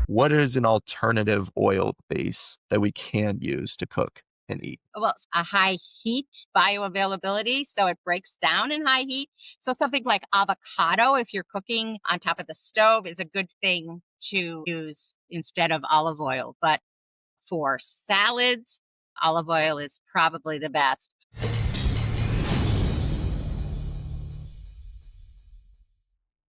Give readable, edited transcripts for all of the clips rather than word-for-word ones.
what is an alternative oil base that we can use to cook and eat? Well, a high heat bioavailability, so it breaks down in high heat. So something like avocado, if you're cooking on top of the stove, is a good thing to use instead of olive oil. But for salads, olive oil is probably the best.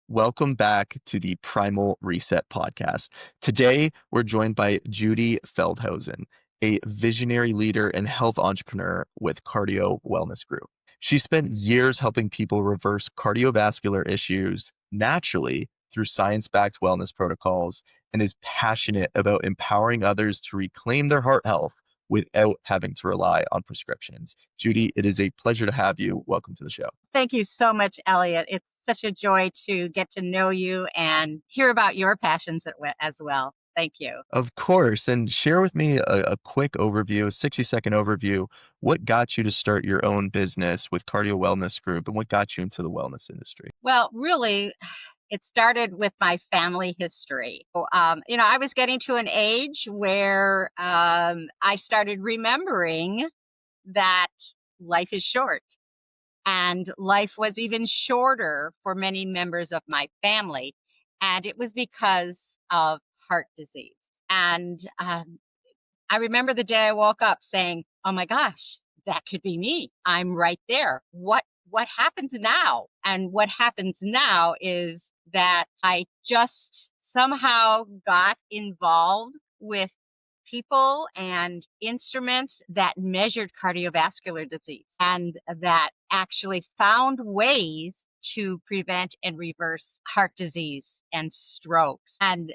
Welcome back to the Primal Reset Podcast. Today, we're joined by Judy Feldhausen, a visionary leader and health entrepreneur with Cardio Wellness Group. She spent years helping people reverse cardiovascular issues naturally through science-backed wellness protocols and is passionate about empowering others to reclaim their heart health without having to rely on prescriptions. Judy, it is a pleasure to have you. Welcome to the show. Thank you so much, Eliot. It's such a joy to get to know you and hear about your passions as well. Thank you. Of course. And share with me a quick overview, a 60-second overview. What got you to start your own business with Cardio Wellness Group and what got you into the wellness industry? Well, really, it started with my family history. I was getting to an age where I started remembering that life is short. And life was even shorter for many members of my family. And it was because of heart disease. And I remember the day I woke up saying, oh my gosh, that could be me. I'm right there. What happens now? And what happens now is that I just somehow got involved with people and instruments that measured cardiovascular disease and that actually found ways to prevent and reverse heart disease and strokes. And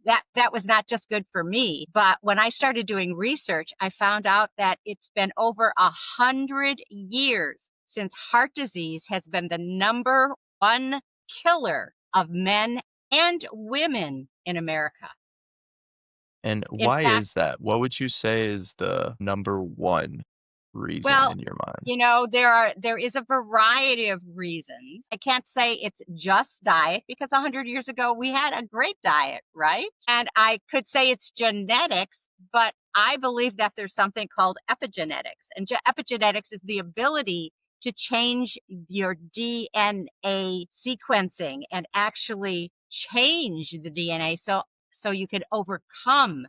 that was not just good for me, but when I started doing research, I found out that it's been over 100 years since heart disease has been the number one killer of men and women in America. And In why fact, is that? What would you say is the number one reason well, in your mind? there is a variety of reasons. I can't say it's just diet because 100 years ago we had a great diet, right? And I could say it's genetics, but I believe that there's something called epigenetics. And epigenetics is the ability to change your DNA sequencing and actually change the DNA so you can overcome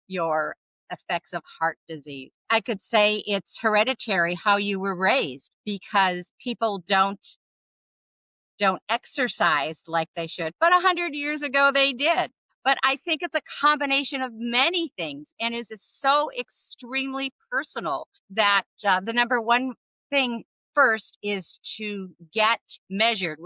your effects of heart disease. I could say it's hereditary how you were raised because people don't exercise like they should, but 100 years ago they did. But I think it's a combination of many things and is so extremely personal that the number one thing first is to get measured,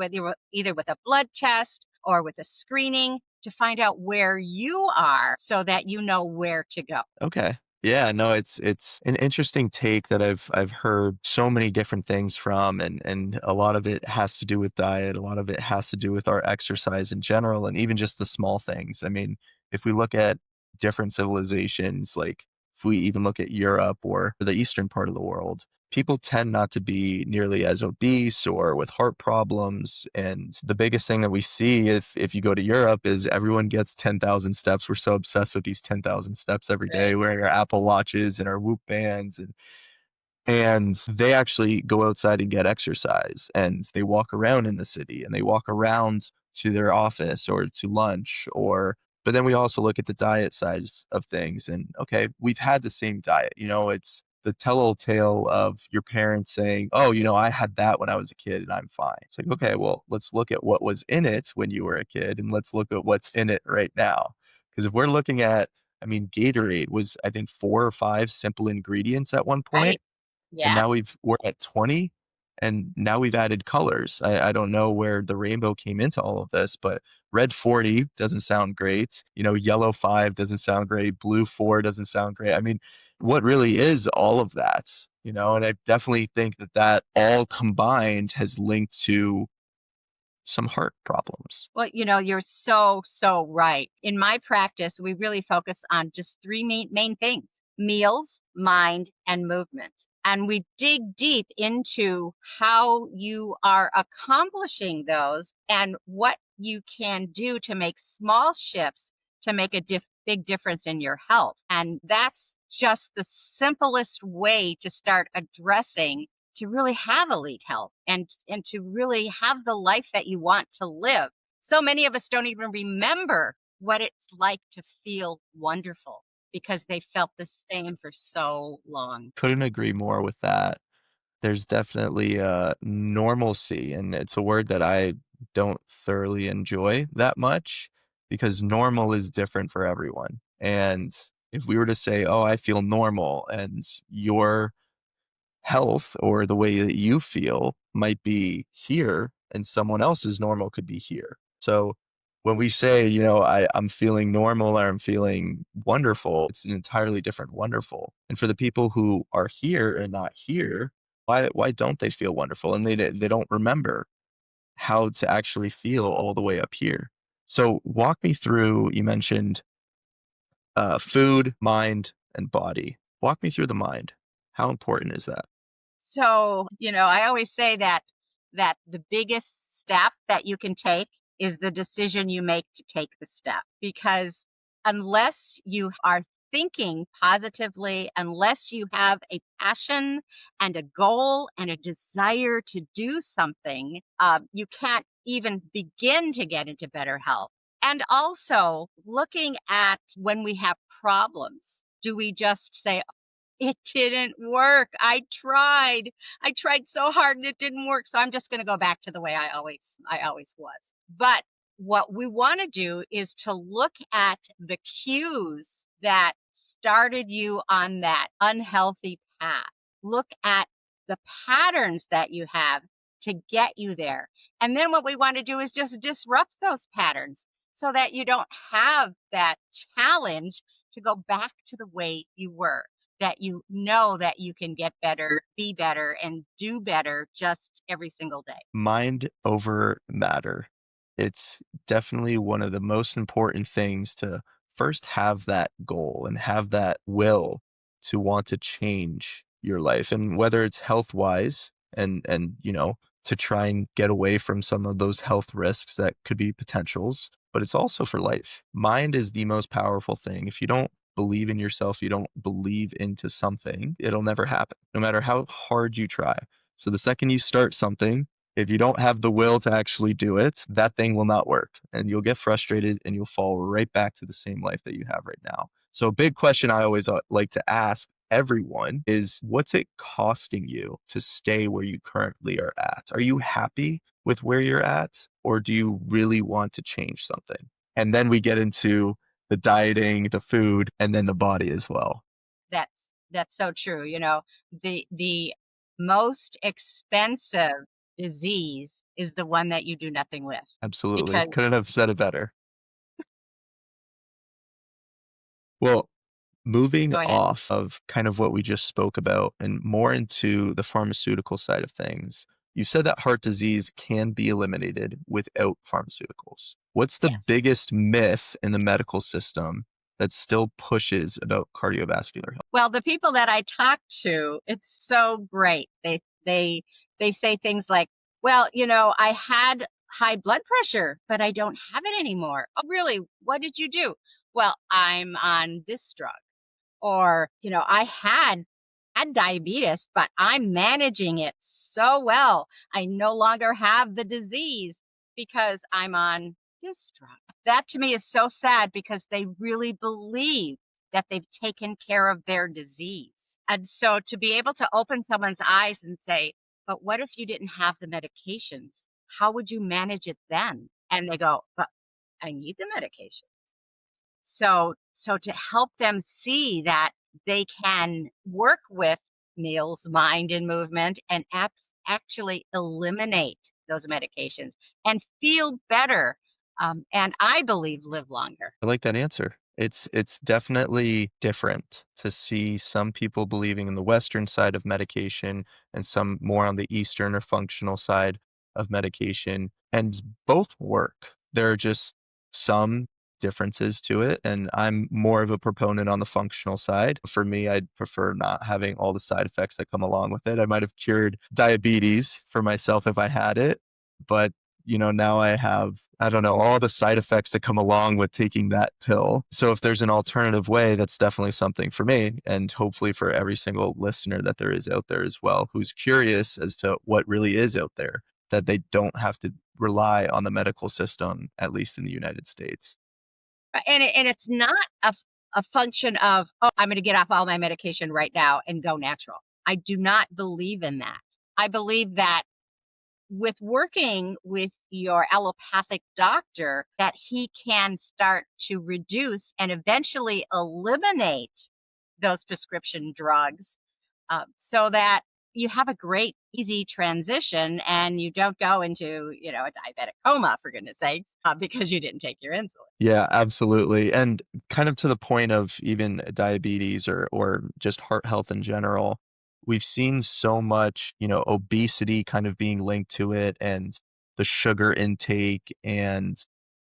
either with a blood test or with a screening to find out where you are so that you know where to go. Okay. Yeah, no, it's an interesting take that I've heard so many different things from, and a lot of it has to do with diet, a lot of it has to do with our exercise in general, and even just the small things. I mean, if we look at different civilizations, like if we even look at Europe or the eastern part of the world, people tend not to be nearly as obese or with heart problems. And the biggest thing that we see if you go to Europe is everyone gets 10,000 steps. We're so obsessed with these 10,000 steps every day, Right. wearing our Apple Watches and our Whoop bands. And they actually go outside and get exercise and they walk around in the city and they walk around to their office or to lunch but then we also look at the diet sides of things and okay, we've had the same diet. It's the tell-all tale of your parents saying, oh, I had that when I was a kid and I'm fine. It's like, okay, well, let's look at what was in it when you were a kid and let's look at what's in it right now. Because if we're looking at, I mean, Gatorade was, I think, 4 or 5 simple ingredients at one point Right. and Yeah. now we're at 20 and now we've added colors. I don't know where the rainbow came into all of this, but red 40 doesn't sound great. Yellow 5 doesn't sound great. Blue 4 doesn't sound great. I mean, what really is all of that? And I definitely think that all combined has linked to some heart problems. Well, you're so right. In my practice, we really focus on just three main things: meals, mind, and movement. And we dig deep into how you are accomplishing those and what you can do to make small shifts to make a big difference in your health. And that's just the simplest way to start addressing to really have elite health and to really have the life that you want to live. So many of us don't even remember what it's like to feel wonderful because they felt the same for so long. Couldn't agree more with that. There's definitely normalcy, and it's a word that I don't thoroughly enjoy that much because normal is different for everyone. And if we were to say, oh, I feel normal, and your health or the way that you feel might be here and someone else's normal could be here. So when we say, I'm feeling normal or I'm feeling wonderful, it's an entirely different wonderful. And for the people who are here and not here, why don't they feel wonderful? And they don't remember how to actually feel all the way up here. So walk me through, you mentioned food, mind, and body. Walk me through the mind. How important is that? So, I always say that the biggest step that you can take is the decision you make to take the step. Because unless you are thinking positively, unless you have a passion and a goal and a desire to do something, you can't even begin to get into better health. And also looking at when we have problems, do we just say, it didn't work. I tried so hard and it didn't work. So I'm just going to go back to the way I always was. But what we want to do is to look at the cues that started you on that unhealthy path. Look at the patterns that you have to get you there. And then what we want to do is just disrupt those patterns so that you don't have that challenge to go back to the way you were, that you know that you can get better, be better, and do better just every single day. Mind over matter. It's definitely one of the most important things to first have that goal and have that will to want to change your life. And whether it's health wise and to try and get away from some of those health risks that could be potentials, but it's also for life. Mind is the most powerful thing. If you don't believe in yourself, you don't believe into something, it'll never happen, no matter how hard you try. So the second you start something, if you don't have the will to actually do it, that thing will not work and you'll get frustrated and you'll fall right back to the same life that you have right now. So a big question I always like to ask everyone is, what's it costing you to stay where you currently are at? Are you happy with where you're at, or do you really want to change something? And then we get into the dieting, the food, and then the body as well. That's so true. The most expensive disease is the one that you do nothing with. Absolutely. Because Couldn't have said it better. Well, moving go ahead. off of kind of what we just spoke about and more into the pharmaceutical side of things, you said that heart disease can be eliminated without pharmaceuticals. What's the Yes. biggest myth in the medical system that still pushes about cardiovascular health? Well, the people that I talk to, it's so great. They say things like, "Well, I had high blood pressure, but I don't have it anymore." "Oh, really? What did you do?" "Well, I'm on this drug." Or, "I had diabetes, but I'm managing it so well. I no longer have the disease because I'm on this drug." That to me is so sad because they really believe that they've taken care of their disease. And so to be able to open someone's eyes and say, "But what if you didn't have the medications? How would you manage it then?" And they go, "But I need the medication." So to help them see that they can work with meals, mind, and movement and actually eliminate those medications and feel better, and I believe live longer. I like that answer. It's definitely different to see some people believing in the Western side of medication and some more on the Eastern or functional side of medication, and both work. There are just some differences to it, and I'm more of a proponent on the functional side. For me, I'd prefer not having all the side effects that come along with it. I might have cured diabetes for myself if I had it, but now I have, I don't know, all the side effects that come along with taking that pill. So if there's an alternative way, that's definitely something for me, and hopefully for every single listener that there is out there as well, who's curious as to what really is out there, that they don't have to rely on the medical system, at least in the United States. And it's not a function of, oh, I'm going to get off all my medication right now and go natural. I do not believe in that. I believe that with working with your allopathic doctor, that he can start to reduce and eventually eliminate those prescription drugs, so that you have a great, easy transition and you don't go into, a diabetic coma, for goodness sakes, because you didn't take your insulin. Yeah, absolutely. And kind of to the point of even diabetes or just heart health in general, we've seen so much, obesity kind of being linked to it, and the sugar intake, and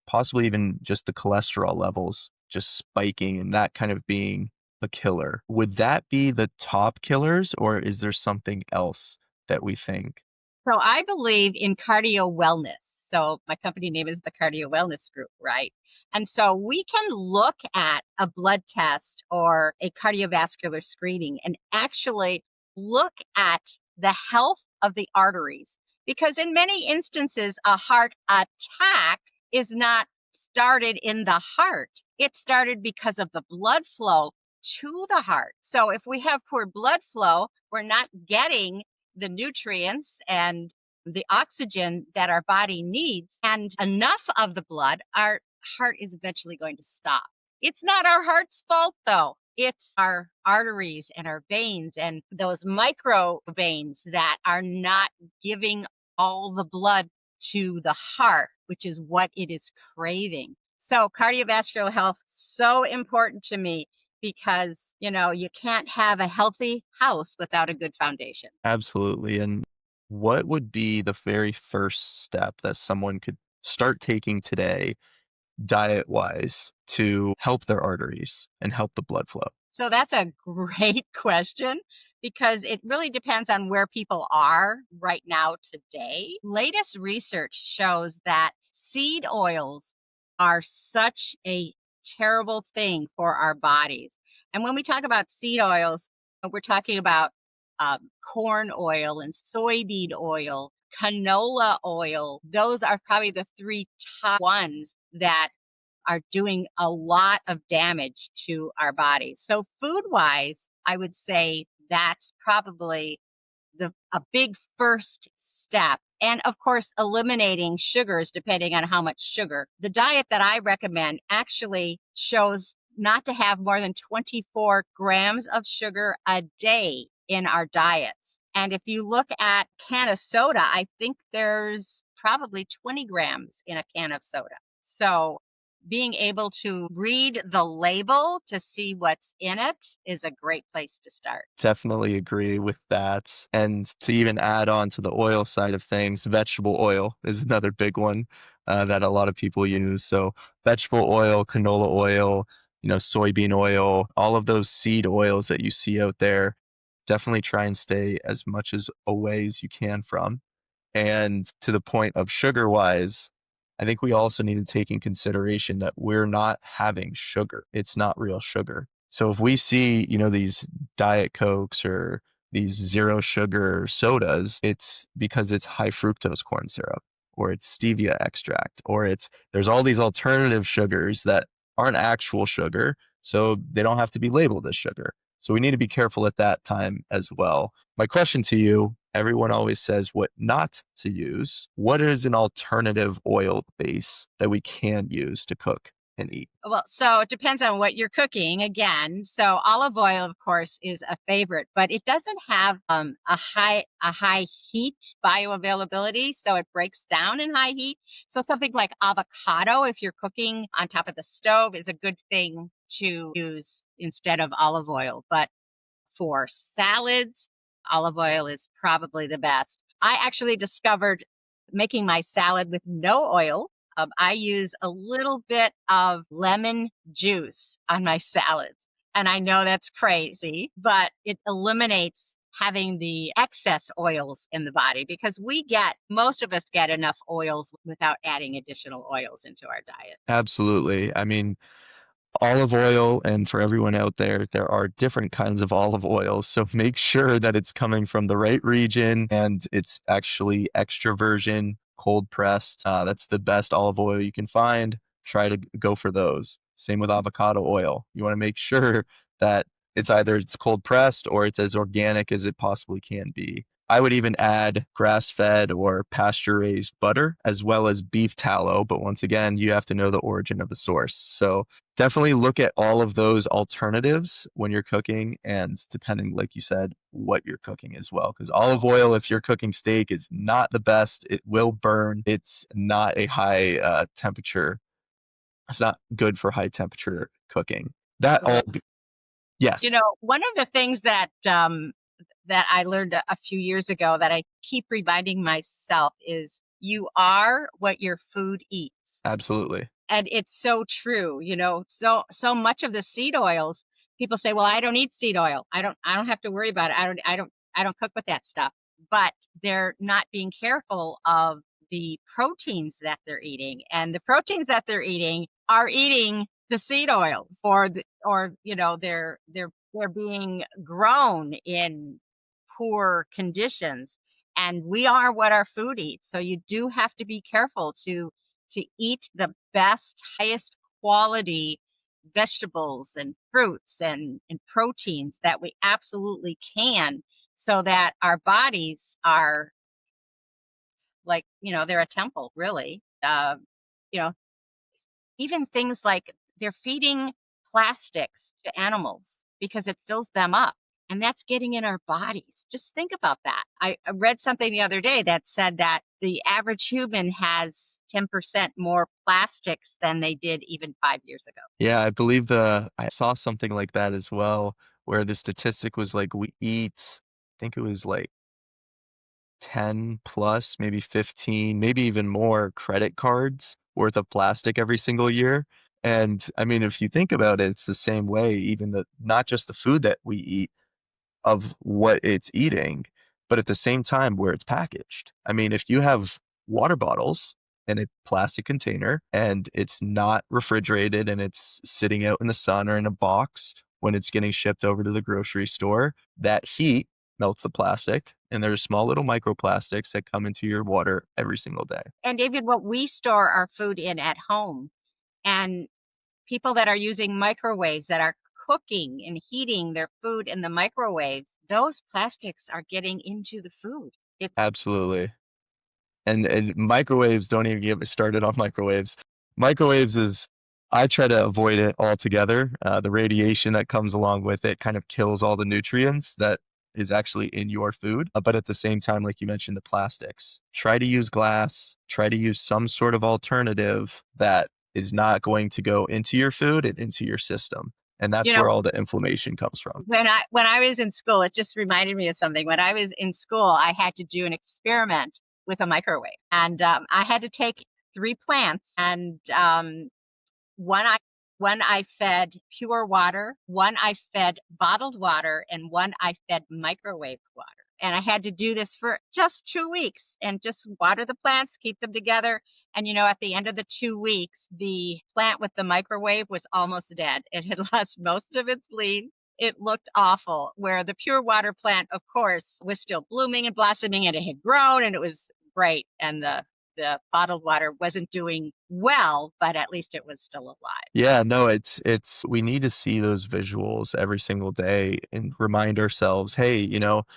possibly even just the cholesterol levels just spiking, and that kind of being a killer. Would that be the top killers, or is there something else that we think? So I believe in cardio wellness. So my company name is the Cardio Wellness Group, right? And so we can look at a blood test or a cardiovascular screening and actually look at the health of the arteries. Because in many instances, a heart attack is not started in the heart. It started because of the blood flow to the heart. So if we have poor blood flow, we're not getting the nutrients and the oxygen that our body needs and enough of the blood, our heart is eventually going to stop. It's not our heart's fault, though. It's our arteries and our veins and those micro veins that are not giving all the blood to the heart, which is what it is craving. So cardiovascular health, so important to me, because, you can't have a healthy house without a good foundation. Absolutely. And what would be the very first step that someone could start taking today, diet wise, to help their arteries and help the blood flow? So that's a great question, because it really depends on where people are right now today. Latest research shows that seed oils are such a terrible thing for our bodies. And when we talk about seed oils, we're talking about corn oil and soybean oil, canola oil. Those are probably the three top ones that are doing a lot of damage to our bodies. So food wise, I would say that's probably a big first step. And of course, eliminating sugars depending on how much sugar. The diet that I recommend actually shows not to have more than 24 grams of sugar a day in our diets. And if you look at a can of soda, I think there's probably 20 grams in a can of soda. So being able to read the label to see what's in it is a great place to start. Definitely agree with that. And to even add on to the oil side of things, vegetable oil is another big one that a lot of people use. So vegetable oil, canola oil, soybean oil, all of those seed oils that you see out there, definitely try and stay as much as away as you can from. And to the point of sugar wise, I think we also need to take in consideration that we're not having sugar. It's not real sugar. So if we see, these Diet Cokes or these zero sugar sodas, it's because it's high fructose corn syrup, or it's stevia extract, or there's all these alternative sugars that aren't actual sugar. So they don't have to be labeled as sugar. So we need to be careful at that time as well. My question to you, everyone always says what not to use. What is an alternative oil base that we can use to cook and eat? Well, so it depends on what you're cooking again. So olive oil, of course, is a favorite, but it doesn't have a high heat bioavailability, so it breaks down in high heat. So something like avocado, if you're cooking on top of the stove, is a good thing to use instead of olive oil. But for salads, olive oil is probably the best. I actually discovered making my salad with no oil. I use a little bit of lemon juice on my salads. And I know that's crazy, but it eliminates having the excess oils in the body, because most of us get enough oils without adding additional oils into our diet. Absolutely. I mean, olive oil, and for everyone out there, there are different kinds of olive oils. So make sure that it's coming from the right region and it's actually extra virgin, cold pressed. That's the best olive oil you can find. Try to go for those. Same with avocado oil. You want to make sure that it's cold pressed or it's as organic as it possibly can be. I would even add grass-fed or pasture-raised butter as well as beef tallow. But once again, you have to know the origin of the source. So definitely look at all of those alternatives when you're cooking, and depending, like you said, what you're cooking as well. Because olive oil, if you're cooking steak, is not the best. It will burn. It's not a high temperature. It's not good for high temperature cooking. That all, Absolutely. yes, One of the things that I learned a few years ago that I keep reminding myself is you are what your food eats. absolutely. And it's so true. So much of the seed oils, people say, well, I don't eat seed oil. I don't have to worry about it. I don't cook with that stuff. But they're not being careful of the proteins that they're eating. And the proteins that they're eating are eating the seed oils, they're being grown in poor conditions. And we are what our food eats. So you do have to be careful to eat the best, highest quality vegetables and fruits and proteins that we absolutely can, so that our bodies are like, they're a temple, really. You know, Even things like they're feeding plastics to animals because it fills them up. And that's getting in our bodies. Just think about that. I read something the other day that said that the average human has 10% more plastics than they did even 5 years ago. Yeah, I saw something like that as well, where the statistic was like we eat, I think it was like 10 plus, maybe 15, maybe even more credit cards worth of plastic every single year. And I mean, if you think about it, it's the same way, even not just the food that we eat, of what it's eating, but at the same time where it's packaged. I mean, if you have water bottles in a plastic container and it's not refrigerated and it's sitting out in the sun or in a box when it's getting shipped over to the grocery store, that heat melts the plastic and there's small little microplastics that come into your water every single day. And even what we store our food in at home, and people that are using microwaves, that are cooking and heating their food in the microwaves, those plastics are getting into the food. It's Absolutely. And microwaves, don't even get me started on microwaves. Microwaves is I try to avoid it altogether. The radiation that comes along with it kind of kills all the nutrients that is actually in your food. But at the same time, like you mentioned, the plastics. Try to use glass. Try to use some sort of alternative that is not going to go into your food and into your system. And you that's know where all the inflammation comes from. when I was in school, it just reminded me of something. When I was in school, I had to do an experiment with a microwave, and I had to take three plants, and one I one I fed pure water, one I fed bottled water, and one I fed microwave water. And I had to do this for just 2 weeks and just water the plants, keep them together. And at the end of the 2 weeks, the plant with the microwave was almost dead. It had lost most of its leaves. It looked awful. Where the pure water plant, of course, was still blooming and blossoming, and it had grown and it was great. And the bottled water wasn't doing well, but at least it was still alive. Yeah, no, we need to see those visuals every single day and remind ourselves, hey,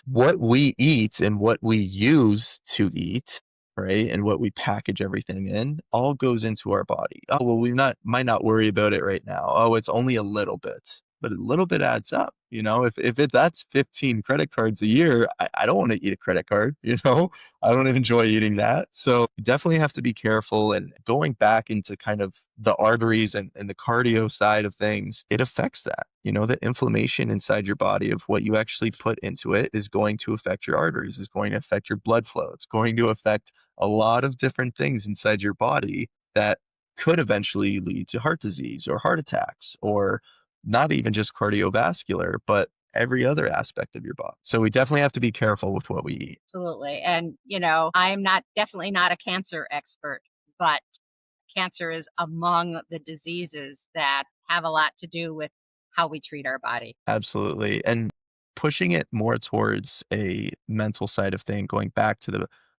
what we eat and what we use to eat, right? And what we package everything in all goes into our body. Oh, well, might not worry about it right now. Oh, it's only a little bit, but a little bit adds up. That's 15 credit cards a year, I don't want to eat a credit card, I don't enjoy eating that. So you definitely have to be careful. And going back into kind of the arteries and the cardio side of things, it affects that. The inflammation inside your body of what you actually put into it is going to affect your arteries, is going to affect your blood flow. It's going to affect a lot of different things inside your body that could eventually lead to heart disease or heart attacks, or not even just cardiovascular, but every other aspect of your body. So we definitely have to be careful with what we eat. Absolutely. And, I'm definitely not a cancer expert, but cancer is among the diseases that have a lot to do with how we treat our body. Absolutely. And pushing it more towards a mental side of thing, going back to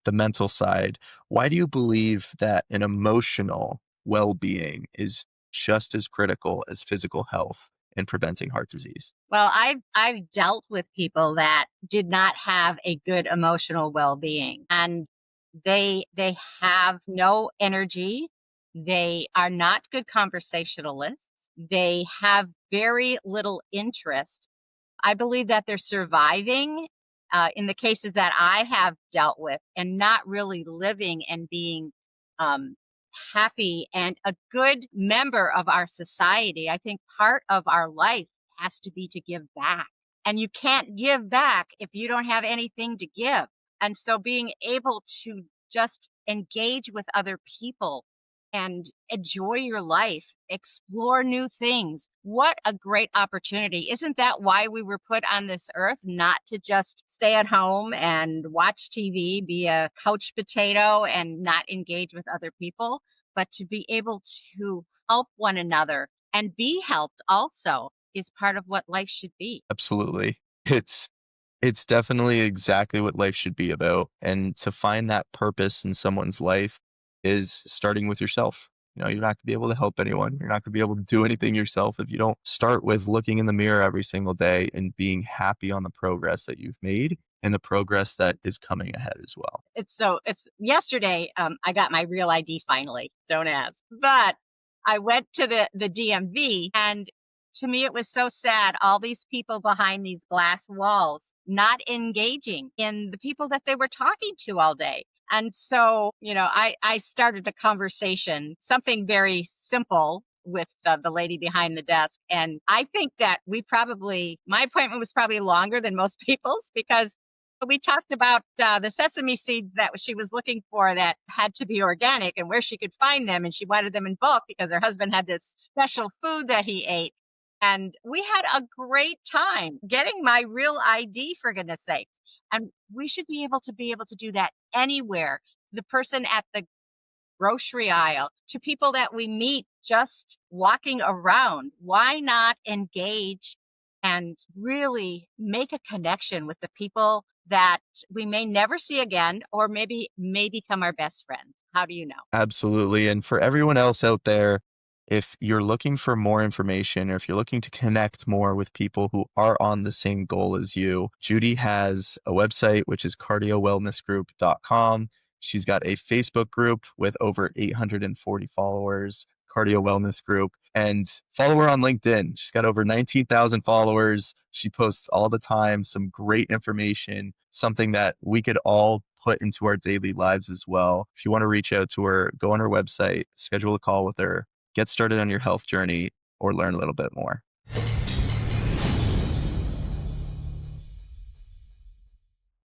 the mental side, why do you believe that an emotional well-being is just as critical as physical health in preventing heart disease? Well, I've dealt with people that did not have a good emotional well-being, and they have no energy. They are not good conversationalists. They have very little interest. I believe that they're surviving in the cases that I have dealt with and not really living and being um, happy and a good member of our society. I think part of our life has to be to give back. And you can't give back if you don't have anything to give. And so being able to just engage with other people and enjoy your life, explore new things. What a great opportunity. Isn't that why we were put on this earth? Not to just stay at home and watch TV, be a couch potato and not engage with other people, but to be able to help one another and be helped also is part of what life should be. Absolutely. It's definitely exactly what life should be about. And to find that purpose in someone's life is starting with yourself. You're not going to be able to help anyone. You're not going to be able to do anything yourself if you don't start with looking in the mirror every single day and being happy on the progress that you've made and the progress that is coming ahead as well. It's yesterday. I got my real ID finally. Don't ask. But I went to the DMV, and to me, it was so sad. All these people behind these glass walls, not engaging in the people that they were talking to all day. And so, I started a conversation, something very simple with the lady behind the desk. And I think that my appointment was probably longer than most people's because we talked about the sesame seeds that she was looking for that had to be organic and where she could find them. And she wanted them in bulk because her husband had this special food that he ate. And we had a great time getting my real ID, for goodness sakes. And we should be able to do that anywhere. The person at the grocery aisle, to people that we meet just walking around. Why not engage and really make a connection with the people that we may never see again or maybe may become our best friends? How do you know? Absolutely. And for everyone else out there, if you're looking for more information or if you're looking to connect more with people who are on the same goal as you, Judy has a website, which is cardiowellnessgroup.com. She's got a Facebook group with over 840 followers, Cardio Wellness Group, and follow her on LinkedIn. She's got over 19,000 followers. She posts all the time some great information, something that we could all put into our daily lives as well. If you want to reach out to her, go on her website, schedule a call with her, get started on your health journey, or learn a little bit more.